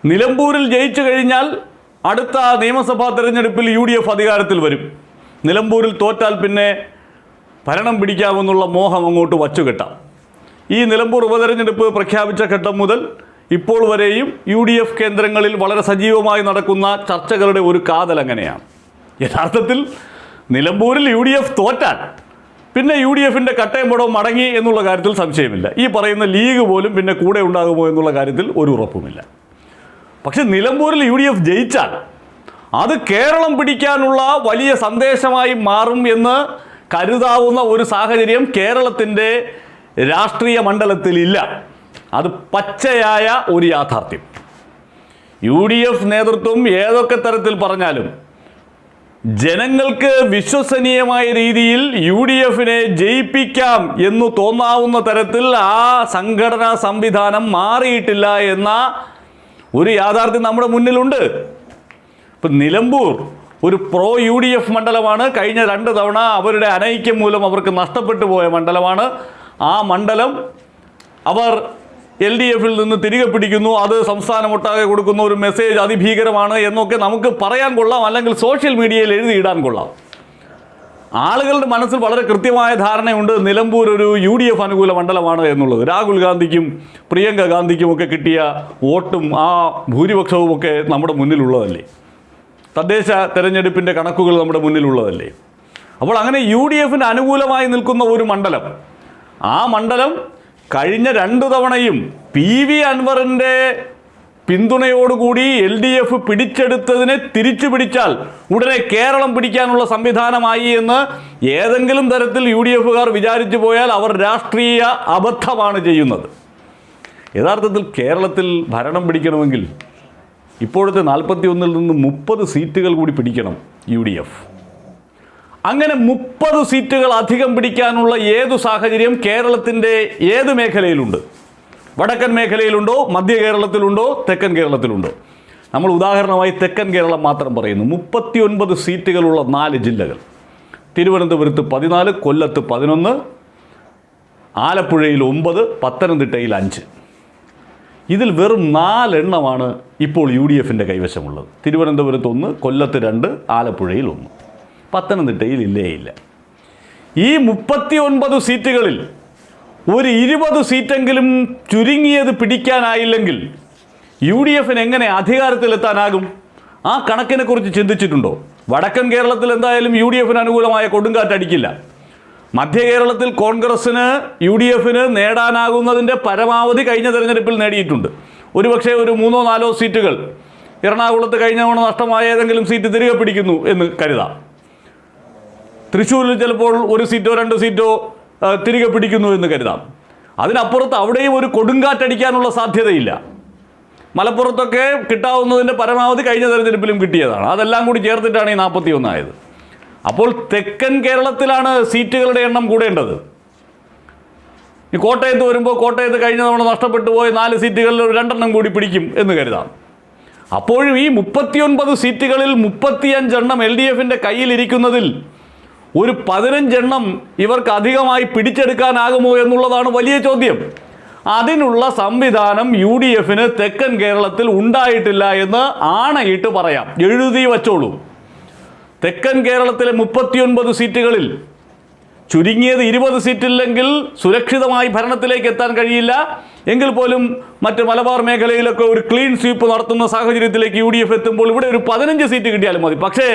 നിലമ്പൂരിൽ ജയിച്ചു കഴിഞ്ഞാൽ അടുത്ത നിയമസഭാ തെരഞ്ഞെടുപ്പിൽ UDF അധികാരത്തിൽ വരും. നിലമ്പൂരിൽ തോറ്റാൽ പിന്നെ ഭരണം പിടിക്കാമെന്നുള്ള മോഹം അങ്ങോട്ട് വച്ചുകെട്ടാം. ഈ നിലമ്പൂർ ഉപതെരഞ്ഞെടുപ്പ് പ്രഖ്യാപിച്ച ഘട്ടം മുതൽ ഇപ്പോൾ വരെയും UDF കേന്ദ്രങ്ങളിൽ വളരെ സജീവമായി നടക്കുന്ന ചർച്ചകളുടെ ഒരു കാതൽ അങ്ങനെയാണ്. യഥാർത്ഥത്തിൽ നിലമ്പൂരിൽ UDF തോറ്റാൽ പിന്നെ UDFൻ്റെ കട്ടയും പടവും മടങ്ങി എന്നുള്ള കാര്യത്തിൽ സംശയമില്ല. ഈ പറയുന്ന ലീഗ് പോലും പിന്നെ കൂടെ ഉണ്ടാകുമോ എന്നുള്ള കാര്യത്തിൽ ഒരു ഉറപ്പുമില്ല. പക്ഷെ നിലമ്പൂരിൽ UDF ജയിച്ചാൽ അത് കേരളം പിടിക്കാനുള്ള വലിയ സന്ദേശമായി മാറും എന്ന് കരുതാവുന്ന ഒരു സാഹചര്യം കേരളത്തിൻ്റെ രാഷ്ട്രീയ മണ്ഡലത്തിലില്ല. അത് പച്ചയായ ഒരു യാഥാർത്ഥ്യം. UDF നേതൃത്വം ഏതൊക്കെ തരത്തിൽ പറഞ്ഞാലും ജനങ്ങൾക്ക് വിശ്വസനീയമായ രീതിയിൽ UDFനെ ജയിപ്പിക്കാം എന്ന് തോന്നാവുന്ന തരത്തിൽ ആ സംഘടനാ സംവിധാനം മാറിയിട്ടില്ല എന്ന ഒരു യാഥാർത്ഥ്യം നമ്മുടെ മുന്നിലുണ്ട്. ഇപ്പം നിലമ്പൂർ ഒരു പ്രോ UDF മണ്ഡലമാണ്. കഴിഞ്ഞ 2 തവണ അവരുടെ അനൈക്യം മൂലം അവർക്ക് നഷ്ടപ്പെട്ടു പോയ മണ്ഡലമാണ്. ആ മണ്ഡലം അവർ LDFിൽ നിന്ന് തിരികെ പിടിക്കുന്നു. അത് സംസ്ഥാനമൊട്ടാകെ കൊടുക്കുന്ന ഒരു മെസ്സേജ് അതിഭീകരമാണ് എന്നൊക്കെ നമുക്ക് പറയാൻ കൊള്ളാം, അല്ലെങ്കിൽ സോഷ്യൽ മീഡിയയിൽ എഴുതിയിടാൻ കൊള്ളാം. ആളുകളുടെ മനസ്സിൽ വളരെ കൃത്യമായ ധാരണയുണ്ട് നിലമ്പൂർ ഒരു UDF അനുകൂല മണ്ഡലമാണ് എന്നുള്ളത്. രാഹുൽ ഗാന്ധിക്കും പ്രിയങ്ക ഗാന്ധിക്കും ഒക്കെ കിട്ടിയ വോട്ടും ആ ഭൂരിപക്ഷവും ഒക്കെ നമ്മുടെ മുന്നിലുള്ളതല്ലേ. തദ്ദേശ തെരഞ്ഞെടുപ്പിൻ്റെ കണക്കുകൾ നമ്മുടെ മുന്നിലുള്ളതല്ലേ. അപ്പോൾ അങ്ങനെ UDFന് അനുകൂലമായി നിൽക്കുന്ന ഒരു മണ്ഡലം, ആ മണ്ഡലം കഴിഞ്ഞ 2 തവണയും PV അൻവറിൻ്റെ പിന്തുണയോടുകൂടി LDF പിടിച്ചെടുത്തതിനെ തിരിച്ചു പിടിച്ചാൽ ഉടനെ കേരളം പിടിക്കാനുള്ള സംവിധാനമായി എന്ന് ഏതെങ്കിലും തരത്തിൽ UDFകാർ വിചാരിച്ചു പോയാൽ അവർ രാഷ്ട്രീയ അബദ്ധമാണ് ചെയ്യുന്നത്. യഥാർത്ഥത്തിൽ കേരളത്തിൽ ഭരണം പിടിക്കണമെങ്കിൽ ഇപ്പോഴത്തെ 41-ൽ നിന്ന് 30 സീറ്റുകൾ കൂടി പിടിക്കണം UDF. അങ്ങനെ 30 സീറ്റുകൾ അധികം പിടിക്കാനുള്ള ഏതു സാഹചര്യം കേരളത്തിൻ്റെ ഏത് മേഖലയിലുണ്ട്? വടക്കൻ മേഖലയിലുണ്ടോ, മധ്യ കേരളത്തിലുണ്ടോ, തെക്കൻ കേരളത്തിലുണ്ടോ? നമ്മൾ ഉദാഹരണമായി തെക്കൻ കേരളം മാത്രം പറയുന്നു. 39 സീറ്റുകളുള്ള 4 ജില്ലകൾ. തിരുവനന്തപുരത്ത് 14, കൊല്ലത്ത് 11, ആലപ്പുഴയിൽ 9, പത്തനംതിട്ടയിൽ 5. ഇതിൽ വെറും 4 എണ്ണമാണ് ഇപ്പോൾ UDFൻ്റെ കൈവശമുള്ളത്. തിരുവനന്തപുരത്ത് 1, കൊല്ലത്ത് 2, ആലപ്പുഴയിൽ 1, പത്തനംതിട്ടയിൽ ഇല്ല. ഈ 39 സീറ്റുകളിൽ ഒരു 20 സീറ്റെങ്കിലും ചുരുങ്ങിയത് പിടിക്കാനായില്ലെങ്കിൽ UDFന് എങ്ങനെ അധികാരത്തിലെത്താനാകും? ആ കണക്കിനെ കുറിച്ച് ചിന്തിച്ചിട്ടുണ്ടോ? വടക്കൻ കേരളത്തിൽ എന്തായാലും UDFന് അനുകൂലമായ കൊടുങ്കാറ്റടിക്കില്ല. മധ്യ കേരളത്തിൽ കോൺഗ്രസ്സിന് UDFന് നേടാനാകുന്നതിൻ്റെ പരമാവധി കഴിഞ്ഞ തെരഞ്ഞെടുപ്പിൽ നേടിയിട്ടുണ്ട്. ഒരുപക്ഷെ ഒരു 3-4 സീറ്റുകൾ എറണാകുളത്ത് കഴിഞ്ഞ തവണ നഷ്ടമായ ഏതെങ്കിലും സീറ്റ് തിരികെ പിടിക്കുന്നു എന്ന് കരുതാം. തൃശ്ശൂരിൽ ചിലപ്പോൾ 1 സീറ്റോ 2 സീറ്റോ തിരികെ പിടിക്കുന്നു എന്ന് കരുതാം. അതിനപ്പുറത്ത് അവിടെയും ഒരു കൊടുങ്കാറ്റടിക്കാനുള്ള സാധ്യതയില്ല. മലപ്പുറത്തൊക്കെ കിട്ടാവുന്നതിൻ്റെ പരമാവധി കഴിഞ്ഞ തെരഞ്ഞെടുപ്പിലും കിട്ടിയതാണ്. അതെല്ലാം കൂടി ചേർത്തിട്ടാണ് ഈ 41 ആയത്. അപ്പോൾ തെക്കൻ കേരളത്തിലാണ് സീറ്റുകളുടെ എണ്ണം കൂടേണ്ടത്. ഈ കോട്ടയത്ത് വരുമ്പോൾ കോട്ടയത്ത് കഴിഞ്ഞ തവണ നഷ്ടപ്പെട്ടു പോയ 4 സീറ്റുകളിൽ 2 എണ്ണം കൂടി പിടിക്കും എന്ന് കരുതാം. അപ്പോഴും ഈ 39 സീറ്റുകളിൽ 35 എണ്ണം LDFൻ്റെ കയ്യിലിരിക്കുന്നതിൽ ഒരു 15 എണ്ണം ഇവർക്ക് അധികമായി പിടിച്ചെടുക്കാനാകുമോ എന്നുള്ളതാണ് വലിയ ചോദ്യം. അതിനുള്ള സംവിധാനം UDFന് തെക്കൻ കേരളത്തിൽ ഉണ്ടായിട്ടില്ല എന്ന് ആണയിട്ട് പറയാം. എഴുതി വച്ചോളൂ. തെക്കൻ കേരളത്തിലെ 39 സീറ്റുകളിൽ ചുരുങ്ങിയത് 20 സീറ്റില്ലെങ്കിൽ സുരക്ഷിതമായി ഭരണത്തിലേക്ക് എത്താൻ കഴിയില്ല. എങ്കിൽ പോലും മറ്റ് മലബാർ മേഖലയിലൊക്കെ ഒരു ക്ലീൻ സ്വീപ്പ് നടത്തുന്ന സാഹചര്യത്തിലേക്ക് UDF എത്തുമ്പോൾ ഇവിടെ ഒരു 15 സീറ്റ് കിട്ടിയാലും മതി. പക്ഷേ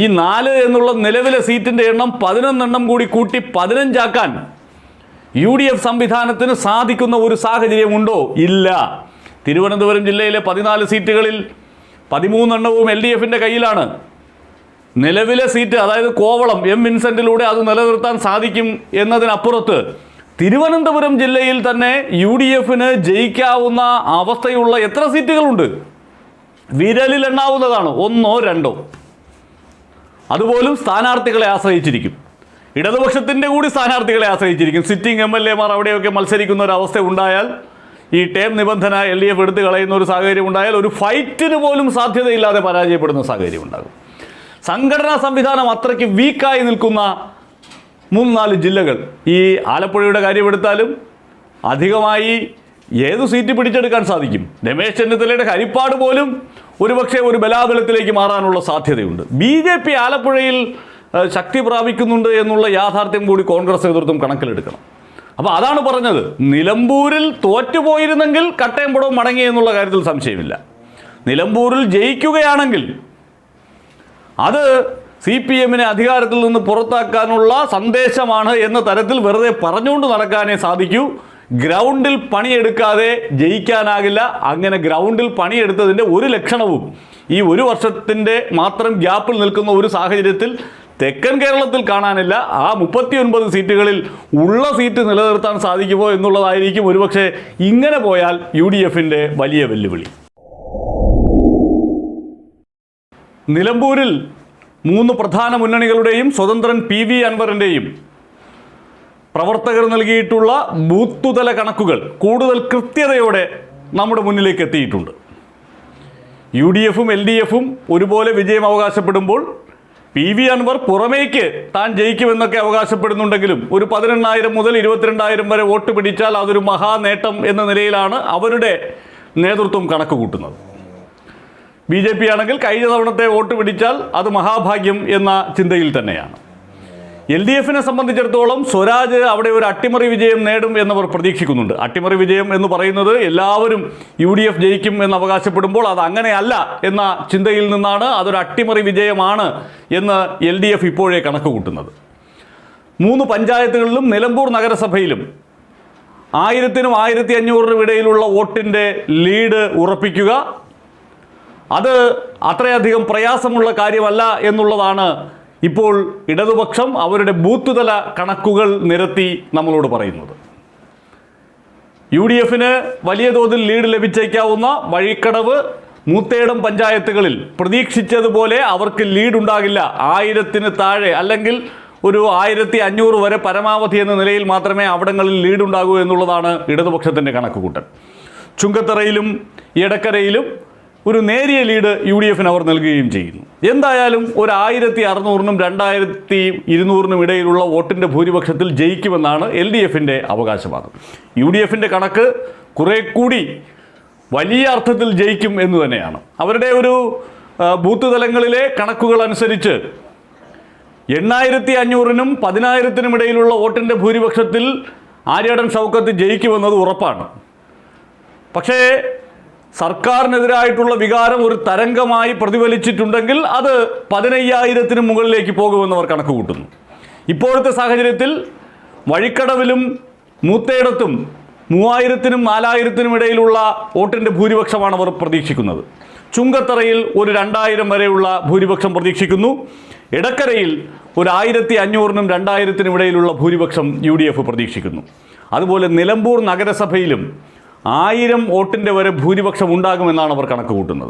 ഈ 4 എന്നുള്ള നിലവിലെ സീറ്റിൻ്റെ എണ്ണം 11 എണ്ണം കൂടി കൂട്ടി 15 ആക്കാൻ UDF സംവിധാനത്തിന് സാധിക്കുന്ന ഒരു സാഹചര്യം ഉണ്ടോ? ഇല്ല. തിരുവനന്തപുരം ജില്ലയിലെ 14 സീറ്റുകളിൽ 13 എണ്ണവും LDFൻ്റെ കയ്യിലാണ്. നിലവിലെ സീറ്റ്, അതായത് കോവളം M. വിൻസെൻറ്റിലൂടെ അത് നിലനിർത്താൻ സാധിക്കും എന്നതിനപ്പുറത്ത് തിരുവനന്തപുരം ജില്ലയിൽ തന്നെ UDFന് ജയിക്കാവുന്ന അവസ്ഥയുള്ള എത്ര സീറ്റുകളുണ്ട്? വിരലിൽ എണ്ണാവുന്നതാണ്, 1 or 2. അതുപോലും സ്ഥാനാർത്ഥികളെ ആശ്രയിച്ചിരിക്കും. ഇടതുപക്ഷത്തിൻ്റെ കൂടി സ്ഥാനാർത്ഥികളെ ആശ്രയിച്ചിരിക്കും. സിറ്റിംഗ് MLA മാർ അവിടെയൊക്കെ മത്സരിക്കുന്ന ഒരു അവസ്ഥ ഉണ്ടായാൽ, ഈ ടേം നിബന്ധന LDF എടുത്ത് കളയുന്ന ഒരു സാഹചര്യം ഉണ്ടായാൽ ഒരു ഫൈറ്റിന് പോലും സാധ്യതയില്ലാതെ പരാജയപ്പെടുന്ന സാഹചര്യം ഉണ്ടാകും. സംഘടനാ സംവിധാനം അത്രയ്ക്ക് വീക്കായി നിൽക്കുന്ന 3-4 ജില്ലകൾ. ഈ ആലപ്പുഴയുടെ കാര്യമെടുത്താലും അധികമായി ഏത് സീറ്റ് പിടിച്ചെടുക്കാൻ സാധിക്കും? രമേശ് ചെന്നിത്തലയുടെ ഹരിപ്പാട് പോലും ഒരുപക്ഷെ ഒരു ബലാബലത്തിലേക്ക് മാറാനുള്ള സാധ്യതയുണ്ട്. BJP ആലപ്പുഴയിൽ ശക്തി പ്രാപിക്കുന്നുണ്ട് എന്നുള്ള യാഥാർത്ഥ്യം കൂടി കോൺഗ്രസ് നേതൃത്വം കണക്കിലെടുക്കണം. അപ്പോൾ അതാണ് പറഞ്ഞത്, നിലമ്പൂരിൽ തോറ്റുപോയിരുന്നെങ്കിൽ കട്ടയംപുടവും മടങ്ങി എന്നുള്ള കാര്യത്തിൽ സംശയമില്ല. നിലമ്പൂരിൽ ജയിക്കുകയാണെങ്കിൽ അത് CPM-നെ അധികാരത്തിൽ നിന്ന് പുറത്താക്കാനുള്ള സന്ദേശമാണ് എന്ന തരത്തിൽ വെറുതെ പറഞ്ഞുകൊണ്ട് നടക്കാനേ സാധിക്കൂ. ഗ്രൗണ്ടിൽ പണിയെടുക്കാതെ ജയിക്കാനാകില്ല. അങ്ങനെ ഗ്രൗണ്ടിൽ പണിയെടുത്തതിൻ്റെ ഒരു ലക്ഷണവും ഈ ഒരു വർഷത്തിൻ്റെ മാത്രം ഗ്യാപ്പിൽ നിൽക്കുന്ന ഒരു സാഹചര്യത്തിൽ തെക്കൻ കേരളത്തിൽ കാണാനില്ല. ആ 39 സീറ്റുകളിൽ ഉള്ള സീറ്റ് നിലനിർത്താൻ സാധിക്കുമോ എന്നുള്ളതായിരിക്കും ഒരുപക്ഷെ ഇങ്ങനെ പോയാൽ UDF-ന്റെ വലിയ വെല്ലുവിളി. നിലമ്പൂരിൽ 3 പ്രധാന മുന്നണികളുടെയും സ്വതന്ത്രൻ PV അൻവറിൻ്റെയും പ്രവർത്തകർ നൽകിയിട്ടുള്ള ബൂത്തുതല കണക്കുകൾ കൂടുതൽ കൃത്യതയോടെ നമ്മുടെ മുന്നിലേക്ക് എത്തിയിട്ടുണ്ട്. UDF-ഉം LDF-ഉം ഒരുപോലെ വിജയം അവകാശപ്പെടുമ്പോൾ PV അൻവർ പുറമേക്ക് താൻ ജയിക്കുമെന്നൊക്കെ അവകാശപ്പെടുന്നുണ്ടെങ്കിലും ഒരു 18,000 മുതൽ 22,000 വരെ വോട്ട് പിടിച്ചാൽ അതൊരു മഹാനേട്ടം എന്ന നിലയിലാണ് അവരുടെ നേതൃത്വം കണക്ക് കൂട്ടുന്നത്. BJP ആണെങ്കിൽ കഴിഞ്ഞ തവണത്തെ വോട്ട് പിടിച്ചാൽ അത് മഹാഭാഗ്യം എന്ന ചിന്തയിൽ തന്നെയാണ്. LDF-നെ സംബന്ധിച്ചിടത്തോളം സ്വരാജ് അവിടെ ഒരു അട്ടിമറി വിജയം നേടും എന്നവർ പ്രതീക്ഷിക്കുന്നുണ്ട്. അട്ടിമറി വിജയം എന്ന് പറയുന്നത് എല്ലാവരും UDF ജയിക്കും എന്ന് അവകാശപ്പെടുമ്പോൾ അത് അങ്ങനെയല്ല എന്ന ചിന്തയിൽ നിന്നാണ് അതൊരു അട്ടിമറി വിജയമാണ് എന്ന് LDF ഇപ്പോഴേ കണക്ക് കൂട്ടുന്നത്. 3 പഞ്ചായത്തുകളിലും നിലമ്പൂർ നഗരസഭയിലും 1000-നും 1500-നും ഇടയിലുള്ള വോട്ടിൻ്റെ ലീഡ് ഉറപ്പിക്കുക അത് അത്രയധികം പ്രയാസമുള്ള കാര്യമല്ല എന്നുള്ളതാണ് ഇപ്പോൾ ഇടതുപക്ഷം അവരുടെ ബൂത്തുതല കണക്കുകൾ നിരത്തി നമ്മളോട് പറയുന്നത്. UDF-ന് വലിയ തോതിൽ ലീഡ് ലഭിച്ചേക്കാവുന്ന വഴിക്കടവ്, മൂത്തേടം പഞ്ചായത്തുകളിൽ പ്രതീക്ഷിച്ചതുപോലെ അവർക്ക് ലീഡ് ഉണ്ടാകില്ല. 1000-ന് താഴെ അല്ലെങ്കിൽ ഒരു 1500 വരെ പരമാവധി എന്ന നിലയിൽ മാത്രമേ അവിടങ്ങളിൽ ലീഡ് ഉണ്ടാകൂ എന്നുള്ളതാണ് ഇടതുപക്ഷത്തിൻ്റെ കണക്കുകൂട്ടൽ. ചുങ്കത്തറയിലും എടക്കരയിലും ഒരു നേരിയ ലീഡ് UDF-ന് അവർ നൽകുകയും ചെയ്യുന്നു. എന്തായാലും ഒരു 1600-നും 2200-നും ഇടയിലുള്ള വോട്ടിൻ്റെ ഭൂരിപക്ഷത്തിൽ ജയിക്കുമെന്നാണ് LDF-ന്റെ അവകാശവാദം. UDF-ന്റെ കണക്ക് കുറെ കൂടി വലിയ അർത്ഥത്തിൽ ജയിക്കും എന്ന് തന്നെയാണ്. അവരുടെ ഒരു ബൂത്ത് തലങ്ങളിലെ കണക്കുകൾ അനുസരിച്ച് 8500-നും 10,000-നും ഇടയിലുള്ള വോട്ടിൻ്റെ ഭൂരിപക്ഷത്തിൽ ആര്യാടൻ ഷൗക്കത്ത് ജയിക്കുമെന്നത് ഉറപ്പാണ്. പക്ഷേ സർക്കാരിനെതിരായിട്ടുള്ള വികാരം ഒരു തരംഗമായി പ്രതിഫലിച്ചിട്ടുണ്ടെങ്കിൽ അത് 15,000-ന് മുകളിലേക്ക് പോകുമെന്ന് അവർ കണക്ക് കൂട്ടുന്നു. ഇപ്പോഴത്തെ സാഹചര്യത്തിൽ വഴിക്കടവിലും മൂത്തേടത്തും 3000-നും 4000-നും ഇടയിലുള്ള വോട്ടിൻ്റെ ഭൂരിപക്ഷമാണ് അവർ പ്രതീക്ഷിക്കുന്നത്. ചുങ്കത്തറയിൽ ഒരു 2000 വരെയുള്ള ഭൂരിപക്ഷം പ്രതീക്ഷിക്കുന്നു. എടക്കരയിൽ ഒരു 1500-നും 2000-നും ഇടയിലുള്ള ഭൂരിപക്ഷം UDF പ്രതീക്ഷിക്കുന്നു. അതുപോലെ നിലമ്പൂർ നഗരസഭയിലും 1000 വോട്ടിൻ്റെ വരെ ഭൂരിപക്ഷം ഉണ്ടാകുമെന്നാണ് അവർ കണക്ക് കൂട്ടുന്നത്.